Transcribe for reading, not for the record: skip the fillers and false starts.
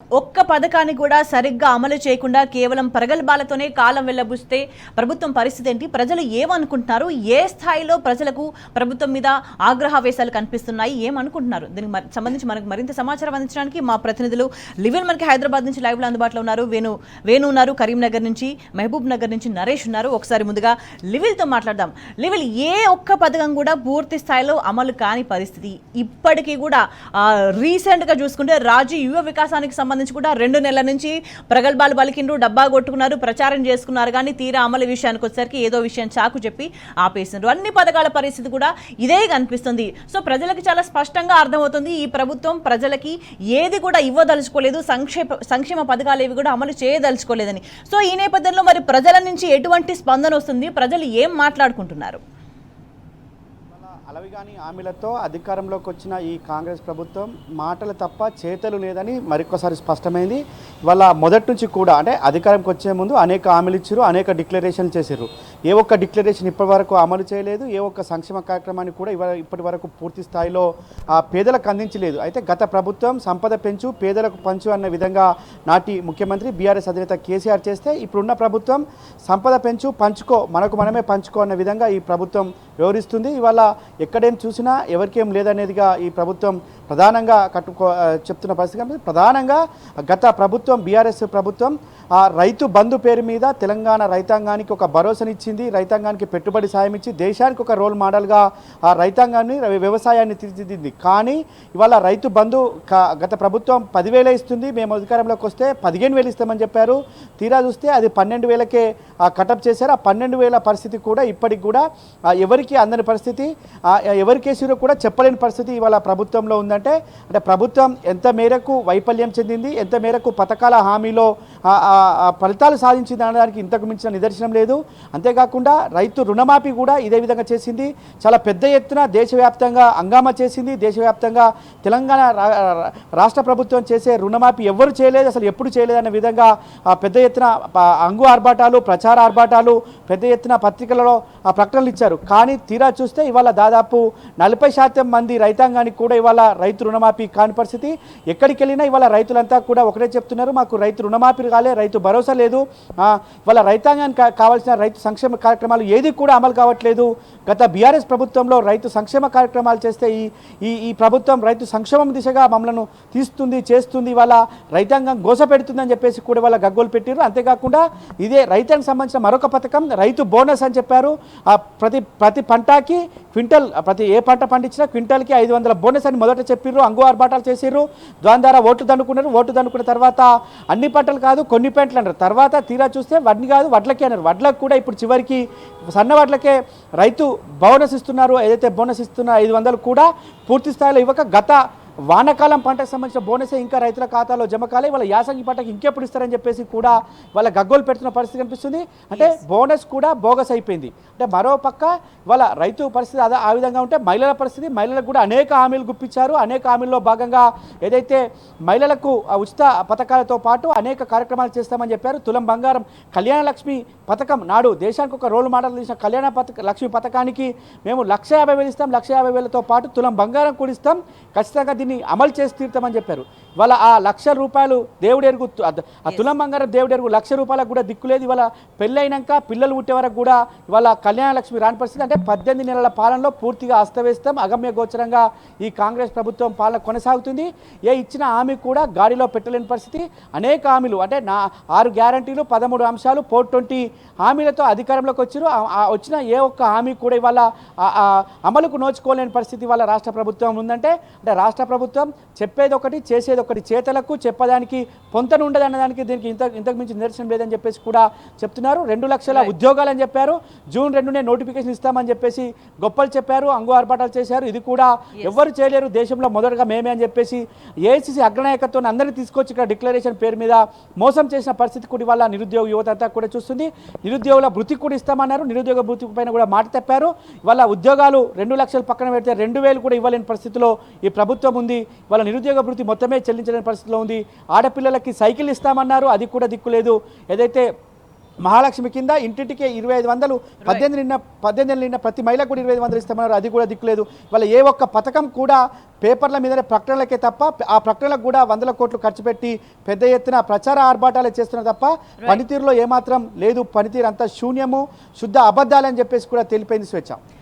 ఒక్క పథకాన్ని కూడా సరిగ్గా అమలు చేయకుండా కేవలం ప్రగల్భాలతోనే కాలం వెళ్లబుస్తే ప్రభుత్వం పరిస్థితి ఏంటి? ప్రజలు ఏమనుకుంటున్నారు? ఏ స్థాయిలో ప్రజలకు ప్రభుత్వం మీద ఆగ్రహావేశాలు కనిపిస్తున్నాయి? ఏమనుకుంటున్నారు? దీనికి సంబంధించి మనకు మరింత సమాచారం అందించడానికి మా ప్రతినిధులు లివిల్ మనకి హైదరాబాద్ నుంచి లైవ్ లో అందుబాటులో ఉన్నారు. వేణు ఉన్నారు, కరీంనగర్ నుంచి, మహబూబ్ నగర్ నుంచి నరేష్ ఉన్నారు. ఒకసారి ముందుగా లివిల్ తో మాట్లాడదాం. లివిల్, ఏ ఒక్క పథకం కూడా పూర్తి స్థాయిలో అమలు కాని పరిస్థితి. ఇప్పటికీ కూడా రీసెంట్ గా చూసుకుంటే రాజు యువ వికాసానికి సంబంధించి కూడా 2 నెలల నుంచి ప్రగల్భాలు పలికిండ్రు, డబ్బా కొట్టుకున్నారు, ప్రచారం చేసుకున్నారు. కానీ తీరా అమలు విషయానికి వచ్చేసరికి ఏదో విషయం చాకు చెప్పి ఆపేసిండ్రు. అన్ని పథకాల పరిస్థితి కూడా ఇదే కనిపిస్తుంది. సో ప్రజలకు చాలా స్పష్టంగా అర్థమవుతుంది, ఈ ప్రభుత్వం ప్రజలకి ఏది కూడా ఇవ్వదలుచుకోలేదు, సంక్షేమ పథకాలు ఏవి కూడా అమలు చేయదలుచుకోలేదని. సో ఈ నేపథ్యంలో మరి ప్రజల నుంచి ఎటువంటి స్పందన వస్తుంది? ప్రజలు ఏం మాట్లాడుకుంటున్నారు? అలవిగాని హామీలతో అధికారంలోకి వచ్చిన ఈ కాంగ్రెస్ ప్రభుత్వం మాటలు తప్ప చేతలు లేదని మరొకసారి స్పష్టమైంది. వాళ్ళ మొదటి నుంచి కూడా అంటే అధికారంకి వచ్చే ముందు అనేక హామీలు ఇచ్చారు, అనేక డిక్లరేషన్లు చేశారు. ఏ ఒక్క డిక్లరేషన్ ఇప్పటి వరకు అమలు చేయలేదు. ఏ ఒక్క సంక్షేమ కార్యక్రమాన్ని కూడా ఇప్పటి వరకు పూర్తి స్థాయిలో పేదలకు అందించలేదు. అయితే గత ప్రభుత్వం సంపద పెంచు పేదలకు పంచు అన్న విధంగా నాటి ముఖ్యమంత్రి బీఆర్ఎస్ అధినేత కేసీఆర్ చేస్తే, ఇప్పుడున్న ప్రభుత్వం సంపద పెంచు పంచుకో మనకు మనమే పంచుకో అన్న విధంగా ఈ ప్రభుత్వం వ్యవహరిస్తుంది. ఇవాళ ఎక్కడేం చూసినా ఎవరికేం లేదనేదిగా ఈ ప్రభుత్వం ప్రధానంగా చెప్తున్న పరిస్థితి. ప్రధానంగా గత ప్రభుత్వం బీఆర్ఎస్ ప్రభుత్వం రైతు బంధు పేరు మీద తెలంగాణ రైతాంగానికి ఒక భరోసానిచ్చింది, రైతాంగానికి పెట్టుబడి సాయం ఇచ్చి దేశానికి ఒక రోల్ మోడల్గా రైతాంగాన్ని వ్యవసాయాన్ని తీర్చిదిద్దింది. కానీ ఇవాళ రైతు బంధు గత ప్రభుత్వం 10,000 ఇస్తుంది, మేము అధికారంలోకి వస్తే 15,000 ఇస్తామని చెప్పారు. తీరా చూస్తే అది 12,000కే కటప్ చేశారు. ఆ 12,000 పరిస్థితి కూడా ఇప్పటికి కూడా ఎవరికి అందని పరిస్థితి, ఎవరికేసిరో కూడా చెప్పలేని పరిస్థితి ఇవాళ ప్రభుత్వంలో ఉందంటే, అంటే ప్రభుత్వం ఎంత మేరకు వైఫల్యం చెందింది, ఎంత మేరకు పథకాల హామీలో ఫలితాలు సాధించింది అనడానికి ఇంతకు మించిన నిదర్శనం లేదు. అంతేకాకుండా రైతు రుణమాఫీ కూడా ఇదే విధంగా చేసింది. చాలా పెద్ద ఎత్తున దేశవ్యాప్తంగా హంగామా చేసింది. దేశవ్యాప్తంగా తెలంగాణ రాష్ట్ర ప్రభుత్వం చేసే రుణమాఫీ ఎవరు చేయలేదు, అసలు ఎప్పుడు చేయలేదు అనే విధంగా పెద్ద ఎత్తున ఆర్భాటాలు, ప్రచార ఆర్భాటాలు, పెద్ద ఎత్తున పత్రికలలో ప్రకటనలు ఇచ్చారు. కానీ తీరా చూస్తే ఇవాళ దాదాపు 40% మంది రైతాంగానికి కూడా ఇవాళ రైతు రుణమాఫీ కాని పరిస్థితి. ఎక్కడికి వెళ్ళినా ఇవాళ రైతులంతా కూడా ఒకటే చెప్తున్నారు, మాకు రైతు రుణమాఫీ కాలే, రైతు భరోసా లేదు, ఇవాళ రైతాంగానికి కావాల్సిన రైతు సంక్షేమ కార్యక్రమాలు ఏది కూడా అమలు కావట్లేదు. గత బీఆర్ఎస్ ప్రభుత్వంలో రైతు సంక్షేమ కార్యక్రమాలు చేస్తే ఈ ప్రభుత్వం రైతు సంక్షేమం దిశగా మమ్మల్ని తీస్తుంది, చేస్తుంది, ఇవాళ రైతాంగం గోస పెడుతుందని చెప్పేసి కూడా వాళ్ళ గగ్గోలు పెట్టారు. అంతేకాకుండా ఇదే రైతాంగానికి సంబంధించిన మరొక పథకం రైతు బోనస్ అని చెప్పారు. ప్రతి పంటకి క్వింటల్, ఏ పంట పండించినా క్వింటల్కి 500 బోనస్ అని మొదట చెప్పారు. ఆర్భాటాలు చేసారు, దాని ద్వారా ఓట్లు దండుకున్నారు. ఓట్లు దండుకున్న తర్వాత అన్ని పంటలు కాదు కొన్ని పంటలు అన్నారు. తర్వాత తీరా చూస్తే వడ్ని కాదు వడ్లకే అన్నారు. వడ్లకు కూడా ఇప్పుడు చివరికి సన్న వడ్లకే రైతు బోనస్ ఇస్తున్నారు. ఏదైతే బోనస్ ఇస్తున్న 500 కూడా పూర్తి స్థాయిలో ఇవ్వక గత వానాకాలం పంటకు సంబంధించిన బోనసే ఇంకా రైతుల ఖాతాలో జమ కాలే. వాళ్ళ యాసంగి పంటకు ఇంకెప్పుడు ఇస్తారని చెప్పేసి కూడా వాళ్ళ గగ్గోలు పెడుతున్న పరిస్థితి కనిపిస్తుంది. అంటే బోనస్ కూడా బోగస్ అయిపోయింది. అంటే మరో పక్క వాళ్ళ రైతు పరిస్థితి ఆ విధంగా ఉంటే మహిళల పరిస్థితి, మహిళలకు కూడా అనేక హామీలు గుప్పించారు. అనేక హామీల్లో భాగంగా ఏదైతే మహిళలకు ఉచిత పథకాలతో పాటు అనేక కార్యక్రమాలు చేస్తామని చెప్పారు. తులం బంగారం, కళ్యాణ లక్ష్మి పథకం, నాడు దేశానికి ఒక రోల్ మోడల్ తీసిన కళ్యాణ లక్ష్మి పథకానికి మేము 150,000 ఇస్తాం, 150,000తో పాటు తులం బంగారం కూడా ఇస్తాం, ఖచ్చితంగా అమలు చేసి తీరుతామని చెప్పారు. ఇవాళ ఆ ₹1,00,000 దేవుడు ఎరుగు, ఆ తులం బంగారం దేవుడు ఎరుగు ₹1,00,000 కూడా దిక్కులేదు. ఇవాళ పెళ్ళైనాక పిల్లలు పుట్టే వరకు కూడా ఇవాళ కళ్యాణ లక్ష్మి రాని పరిస్థితి. అంటే 18 నెలల పాలనలో పూర్తిగా అస్తవ్యస్తం, అగమ్య గోచరంగా ఈ కాంగ్రెస్ ప్రభుత్వం పాలన కొనసాగుతుంది. ఇచ్చిన హామీ కూడా గాడిలో పెట్టలేని పరిస్థితి. అనేక హామీలు అంటే 6 గ్యారంటీలు, 13 అంశాలు, 420 హామీలతో అధికారంలోకి వచ్చారు. వచ్చిన ఏ ఒక్క హామీ కూడా ఇవాళ అమలుకు నోచుకోలేని పరిస్థితి ఇవాళ రాష్ట్ర ప్రభుత్వం ఉందంటే, అంటే రాష్ట్ర ప్రభుత్వం చెప్పేది ఒకటి చేసేది ఒకటి, చేతలకు చెప్పడానికి పొంతన ఉండదు అన్నదానికి దీనికి ఇంతకు మించి నిదర్శనం లేదని చెప్పేసి కూడా చెప్తున్నారు. 2 లక్షల ఉద్యోగాలని చెప్పారు. జూన్ 2నే నోటిఫికేషన్ ఇస్తామని చెప్పేసి గొప్పలు చెప్పారు, ఆర్భాటాలు చేశారు. ఇది కూడా ఎవరు చేయలేరు, దేశంలో మొదటగా మేమే అని చెప్పేసి ఏఐసీసీ అగ్రనాయకత్వం అందరినీ తీసుకొచ్చి ఇక్కడ డిక్లరేషన్ పేరు మీద మోసం చేసిన పరిస్థితి కూడా ఇవాళ నిరుద్యోగ యువత అంతా కూడా చూస్తుంది. నిరుద్యోగుల భృతి కూడా ఇస్తామన్నారు, నిరుద్యోగ భృతి పైన కూడా మాట తప్పారు. ఇవాళ ఉద్యోగాలు 2 లక్షలు పక్కన పెడితే 2,000 కూడా ఇవ్వలేని పరిస్థితిలో ఈ ప్రభుత్వం ఉంది. వాళ్ళ నిరుద్యోగ భృతి మొత్తమే చెల్లించలేని పరిస్థితిలో ఉంది. ఆడపిల్లలకి సైకిల్ ఇస్తామన్నారు, అది కూడా దిక్కులేదు. ఏదైతే మహాలక్ష్మి కింద ఇంటింటికి 2500 18 నిన్న ప్రతి మహిళకు కూడా 2500 ఇస్తామన్నారు, అది కూడా దిక్కులేదు. వాళ్ళ ఏ ఒక్క పథకం కూడా పేపర్ల మీదనే ప్రకటనలకే తప్ప ఆ ప్రకటనలకు కూడా 100 కోట్లు ఖర్చు పెట్టి పెద్ద ఎత్తున ప్రచార ఆర్భాటాలే చేస్తున్నారు తప్ప పనితీరులో ఏమాత్రం లేదు. పనితీరు అంతా శూన్యము, శుద్ధ అబద్ధాలని చెప్పేసి కూడా తెలిపోయింది స్వేచ్ఛ.